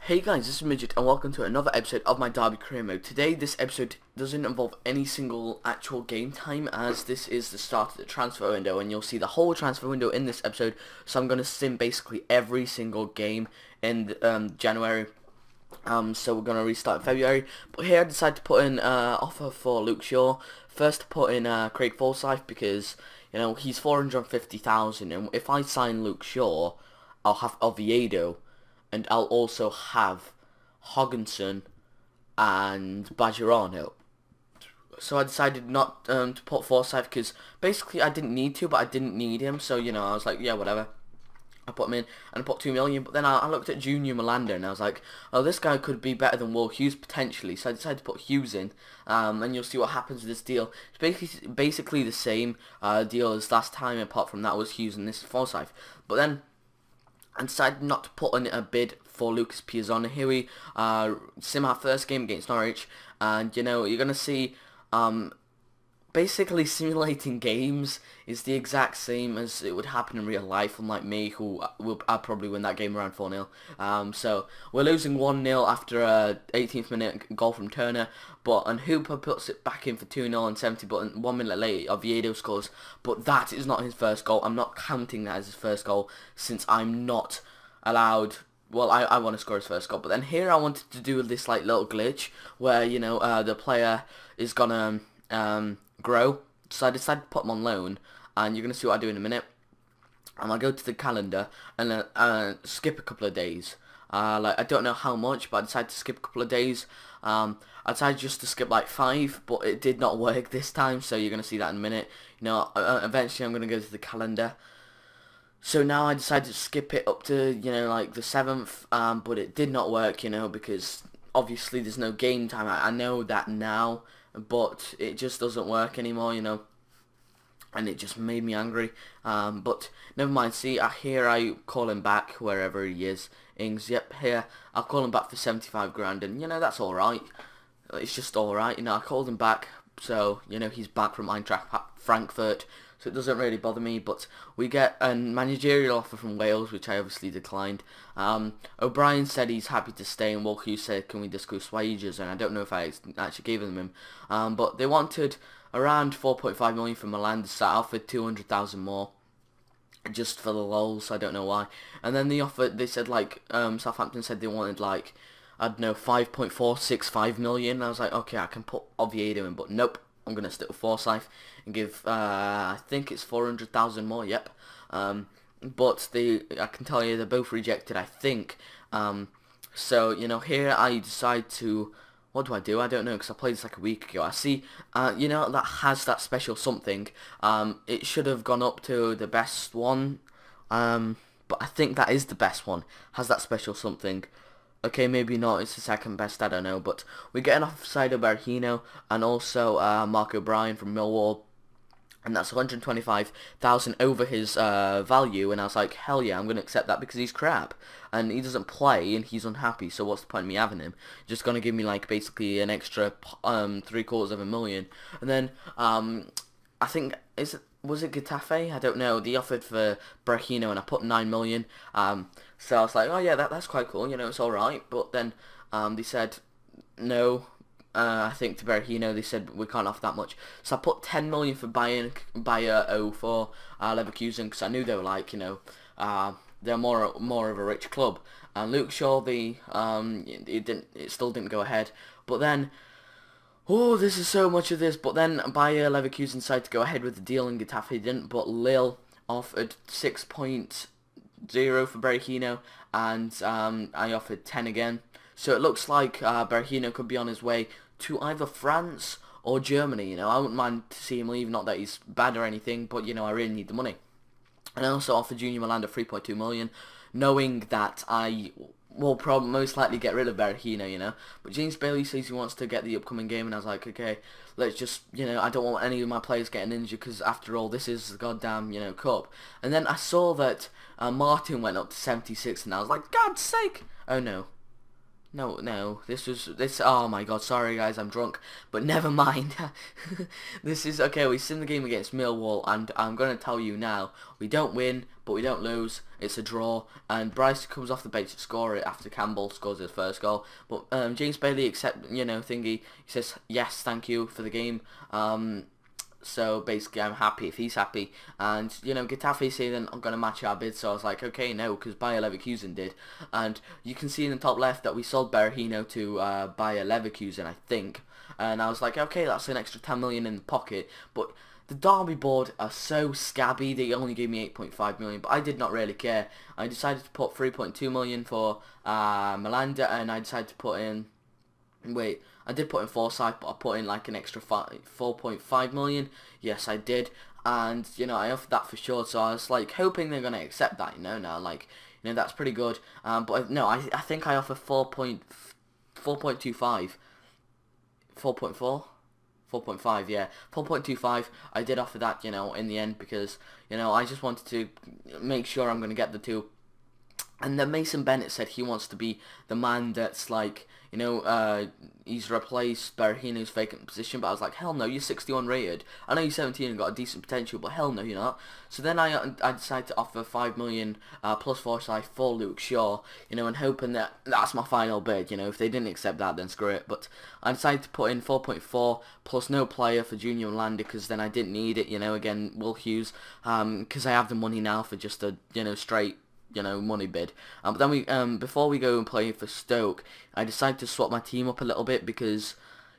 Hey guys, this is Midget and welcome to another episode of my Derby career mode. Today this episode doesn't involve any single actual game time, as this is the start of the transfer window and you'll see the whole transfer window in this episode. So I'm going to sim basically every single game in January. So we're going to restart in February. But here I decided to put in offer for Luke Shaw. First to put in Craig Forsyth because, you know, he's 450,000 and if I sign Luke Shaw, I'll have Oviedo. And I'll also have Hogginson and Bajirano. So I decided not to put Forsyth because basically I didn't need to, but I didn't need him. So, you know, I was like, yeah, whatever. I put him in and I put 2 million. But then I looked at Junior Melander and I was like, oh, this guy could be better than Will Hughes potentially. So I decided to put Hughes in. And you'll see what happens with this deal. It's basically the same deal as last time, apart from that was Hughes and this is Forsyth. But then and decided not to put in a bid for Lucas Piazon. Here we sim our first game against Norwich, and you know, you're going to see basically simulating games is the exact same as it would happen in real life, unlike me, who I'll probably win that game around 4-0. So we're losing 1-0 after a 18th minute goal from Turner, and Hooper puts it back in for 2-0 and 70, but 1 minute later Oviedo scores, but that is not his first goal. I'm not counting that as his first goal, since I'm not allowed. Well, I want to score his first goal, but then here I wanted to do this like little glitch where, you know, the player is gonna grow, so I decided to put him on loan, and you're going to see what I do in a minute. And I'll go to the calendar and skip a couple of days. Like, I don't know how much, but I decided to skip a couple of days. I decided just to skip like 5, but it did not work this time, so you're going to see that in a minute. You know, eventually I'm going to go to the calendar. So now I decided to skip it up to, you know, like the 7th, but it did not work, you know, because obviously there's no game time. I know that now, but it just doesn't work anymore, you know, and it just made me angry. But never mind. See, here I call him back wherever he is. Ings, yep, here I'll call him back for 75 grand, and you know, that's all right. It's just all right, you know. I called him back, so you know, he's back from Eintracht Frankfurt, so it doesn't really bother me. But we get a managerial offer from Wales, which I obviously declined. O'Brien said he's happy to stay, and Will Hughes said, can we discuss wages? And I don't know if I actually gave them him. But they wanted around 4.5 million from Milan, so I offered 200,000 more, just for the lols. I don't know why. And then the offer, they said like, Southampton said they wanted like, I don't know, 5.465 million. I was like, okay, I can put Oviedo in, but nope. I'm going to stick with Forsyth and give, I think it's 400,000 more, yep. But I can tell you they're both rejected, I think. So, you know, here I decide to, what do? I don't know, because I played this like a week ago. I see, you know, that has that special something. It should have gone up to the best one, but I think that is the best one. Has that special something. Okay, maybe not, it's the second best, I don't know, but we get an offside of Berahino and also Mark O'Brien from Millwall, and that's 125,000 over his value, and I was like, hell yeah, I'm going to accept that because he's crap, and he doesn't play, and he's unhappy, so what's the point of me having him? Just going to give me, like, basically an extra $750,000, and then, I think, was it Getafe? I don't know. They offered for Berahino and I put 9 million. So I was like, oh yeah, that's quite cool. You know, it's all right. But then they said no. I think to Berahino they said we can't offer that much. So I put 10 million for Bayer 04 Leverkusen, because I knew they were like, you know, they're more of a rich club. And Luke Shaw, it still didn't go ahead. But then, oh, this is so much of this. But then Bayer Leverkusen decided to go ahead with the deal and Getafe didn't. But Lille offered 6.0 for Berahino, and I offered 10 again. So it looks like Berahino could be on his way to either France or Germany. You know, I wouldn't mind to see him leave. Not that he's bad or anything, but you know, I really need the money. And I also offered Junior Melander 3.2 million, knowing that I will probably most likely get rid of Berahino, you know. But James Bailey says he wants to get the upcoming game, and I was like, okay, let's just, you know, I don't want any of my players getting injured, because after all, this is the goddamn, you know, cup. And then I saw that Martin went up to 76, and I was like, God's sake! Oh no. No, this, oh my god, sorry guys, I'm drunk, but never mind. This is, okay, we sim the game against Millwall, and I'm going to tell you now, we don't win, but we don't lose, it's a draw, and Bryce comes off the bench to score it after Campbell scores his first goal, but James Bailey, he says, yes, thank you for the game, so basically I'm happy if he's happy, and Getafe say then I'm going to match our bid, so I was like, okay, no, because Bayer Leverkusen did, and you can see in the top left that we sold Berahino to Bayer Leverkusen, I think, and I was like, okay, that's an extra 10 million in the pocket, but the Derby board are so scabby, they only gave me 8.5 million, but I did not really care. I decided to put 3.2 million for Melanda, and I decided to put in, wait, I did put in Forsyth, but I put in like an extra 4.5 million. Yes, I did, and I offered that for sure. So I was like hoping they're gonna accept that. Now, like that's pretty good. But no, I think I offer 4.25, 4.4. 4.5, yeah, 4.25. I did offer that, in the end because I just wanted to make sure I'm gonna get the two. And then Mason Bennett said he wants to be the man that's like, he's replaced Berahino's vacant position, but I was like, hell no, you're 61 rated. I know you're 17 and got a decent potential, but hell no, you're not. So then I decided to offer 5 million plus Forsyth for Luke Shaw, and hoping that that's my final bid. If they didn't accept that, then screw it. But I decided to put in 4.4 plus no player for Junior Melanda because then I didn't need it. Again, Will Hughes, because I have the money now for just a straight money bid. But then we before we go and play for Stoke, I decided to swap my team up a little bit because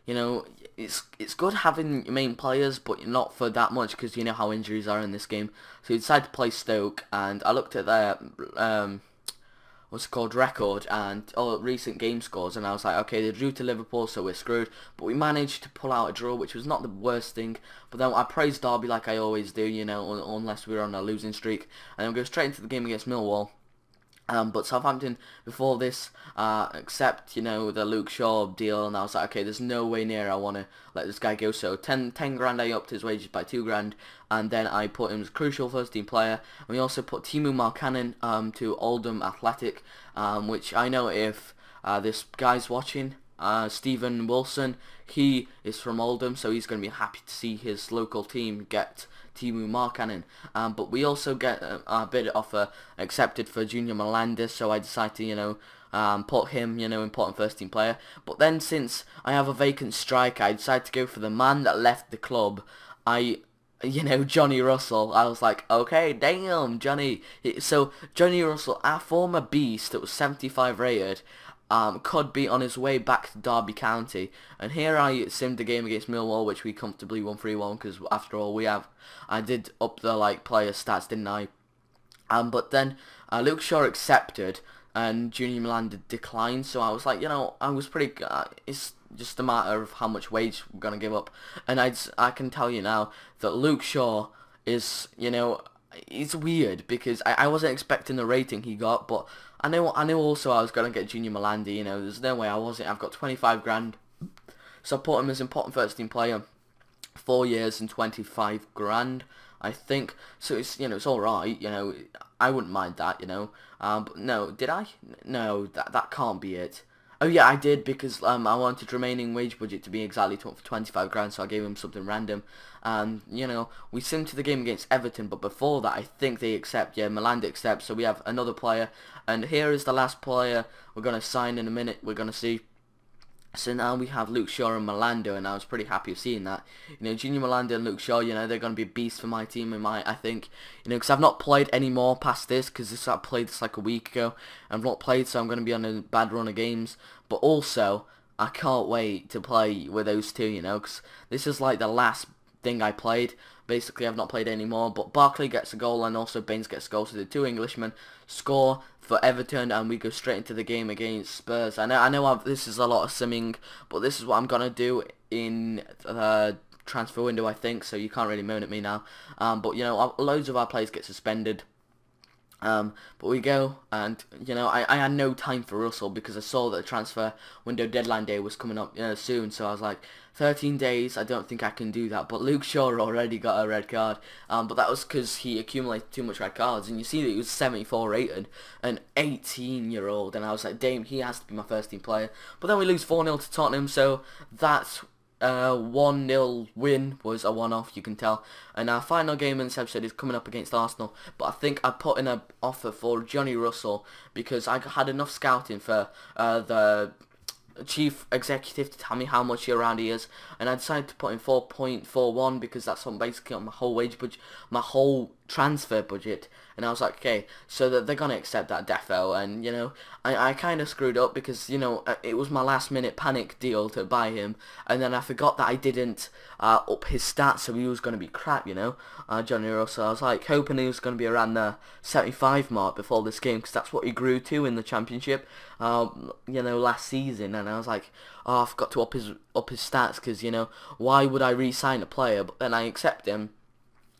it's good having main players, but not for that much because you know how injuries are in this game. So we decided to play Stoke, and I looked at their what's it called, record and recent game scores, and I was like, okay, they drew to Liverpool, so we're screwed, but we managed to pull out a draw, which was not the worst thing. But then I praised Derby like I always do, unless we're on a losing streak, and then we go straight into the game against Millwall. But Southampton before this accept the Luke Shaw deal, and I was like, okay, there's no way near I want to let this guy go. So 10 grand, I upped his wages by 2 grand, and then I put him as a crucial first team player. And we also put Timu Markkanen to Oldham Athletic, which I know if this guy's watching, Stephen Wilson, he is from Oldham, so he's going to be happy to see his local team get Timu Markkanen. But we also get a bid offer accepted for Junior Melanda, so I decided to, put him, important first team player. But then since I have a vacant striker, I decided to go for the man that left the club. Johnny Russell. I was like, okay, damn, Johnny. So Johnny Russell, our former beast that was 75 rated, could be on his way back to Derby County, and here I simmed the game against Millwall, which we comfortably won 3-1 because after all I did up the player stats, didn't I? But then Luke Shaw accepted and Junior Milan declined, so I was like, I was pretty. It's just a matter of how much wage we're gonna give up, and I can tell you now that Luke Shaw is it's weird because I wasn't expecting the rating he got, but I knew also I was going to get Junior Melanda, there's no way I wasn't. I've got 25 grand, so I put him as important first team player, 4 years and 25 grand, I think, so it's, it's alright, I wouldn't mind that, but no, did I? No, that can't be it. Oh yeah, I did, because I wanted remaining wage budget to be exactly 25 grand, so I gave him something random. And, we simmed to the game against Everton, but before that, I think they accept, yeah, Melanda accepts, so we have another player. And here is the last player we're going to sign in a minute, we're going to see. So now we have Luke Shaw and Melanda, and I was pretty happy of seeing that. Junior Melanda and Luke Shaw, they're going to be beasts for my team, I think. Because I've not played any more past this, because I played this like a week ago. I've not played, so I'm going to be on a bad run of games. But also, I can't wait to play with those two, because this is like the last thing I played. Basically, I've not played any more, but Barkley gets a goal and also Baines gets a goal, so the two Englishmen score for Everton, and we go straight into the game against Spurs. I know this is a lot of simming, but this is what I'm going to do in transfer window, I think, so you can't really moan at me now. But, loads of our players get suspended. But we go, and you know, I had no time for Russell because I saw that the transfer window deadline day was coming up soon. So I was like, 13 days, I don't think I can do that. But Luke Shaw already got a red card, but that was because he accumulated too much red cards. And you see that he was 74 rated, an 18-year-old, and I was like, damn, he has to be my first team player. But then we lose 4-0 to Tottenham, so that's 1-0 win was a one-off, you can tell. And our final game in this episode is coming up against Arsenal. But I think I put in an offer for Johnny Russell because I had enough scouting for the chief executive to tell me how much around he is, and I decided to put in 4.41 because that's on basically on my whole wage budget, my whole transfer budget. And I was like, okay, so that they're gonna accept that defo. And you know, I kind of screwed up because, you know, it was my last minute panic deal to buy him, and then I forgot that I didn't up his stats, so he was gonna be crap, you know, Johnny Russell. I was like hoping he was gonna be around the 75 mark before this game because that's what he grew to in the championship, you know, last season. And I was like, oh, I forgot to up his stats because, you know, why would I re-sign a player? But then I accept him,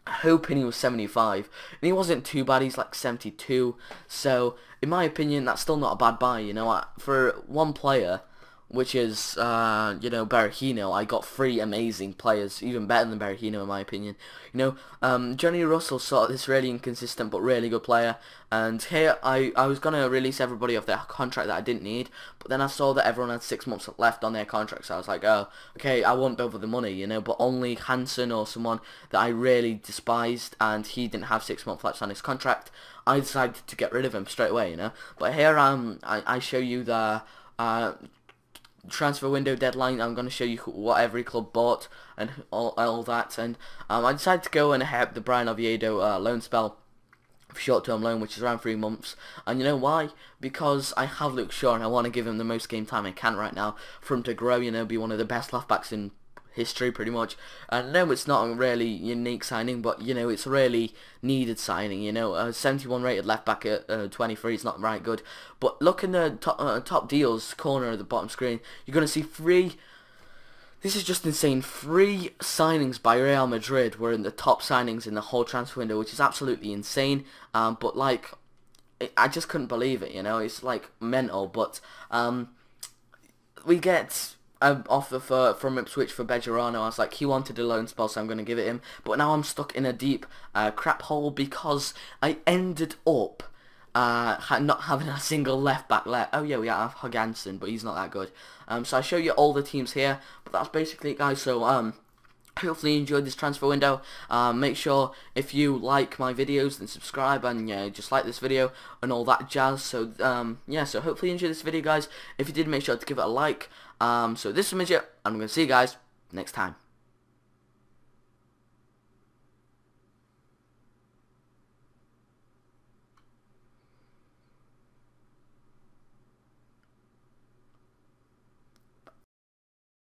hoping he was 75, and he wasn't too bad. He's like 72, so in my opinion that's still not a bad buy, you know. For one player, which is you know, Berahino, I got 3 amazing players, even better than Berahino in my opinion. You know, Johnny Russell sort of this really inconsistent but really good player, and here I was gonna release everybody off their contract that I didn't need, but then I saw that everyone had 6 months left on their contract, so I was like, oh, okay, I won't bother the money, you know. But only Hansen or someone that I really despised, and he didn't have 6 months left on his contract, I decided to get rid of him straight away, you know. But here I show you the transfer window deadline. I'm going to show you what every club bought and all that, and I decided to go and help the Brian Oviedo loan spell, short-term loan, which is around 3 months. And you know why? Because I have Luke Shaw and I want to give him the most game time I can right now for him to grow, you know, be one of the best left backs in history pretty much. And no, it's not a really unique signing, but you know, it's a really needed signing, you know. 71 rated left back at 23 is not right good. But look in the top deals corner of the bottom screen, you're going to see 3, this is just insane, 3 signings by Real Madrid were in the top signings in the whole transfer window, which is absolutely insane. But like, I just couldn't believe it, you know. It's like mental. But we get an offer from Ipswich for Bejarano. I was like, he wanted a loan spell, so I'm going to give it him. But now I'm stuck in a deep crap hole because I ended up not having a single left back left. Oh yeah, we have Hugganson, but he's not that good. So I show you all the teams here, but that's basically it, guys. So hopefully you enjoyed this transfer window. Make sure if you like my videos, then subscribe, and yeah, just like this video and all that jazz. So yeah, so hopefully you enjoyed this video, guys. If you did, make sure to give it a like. So this is Midget, and I'm going to see you guys next time.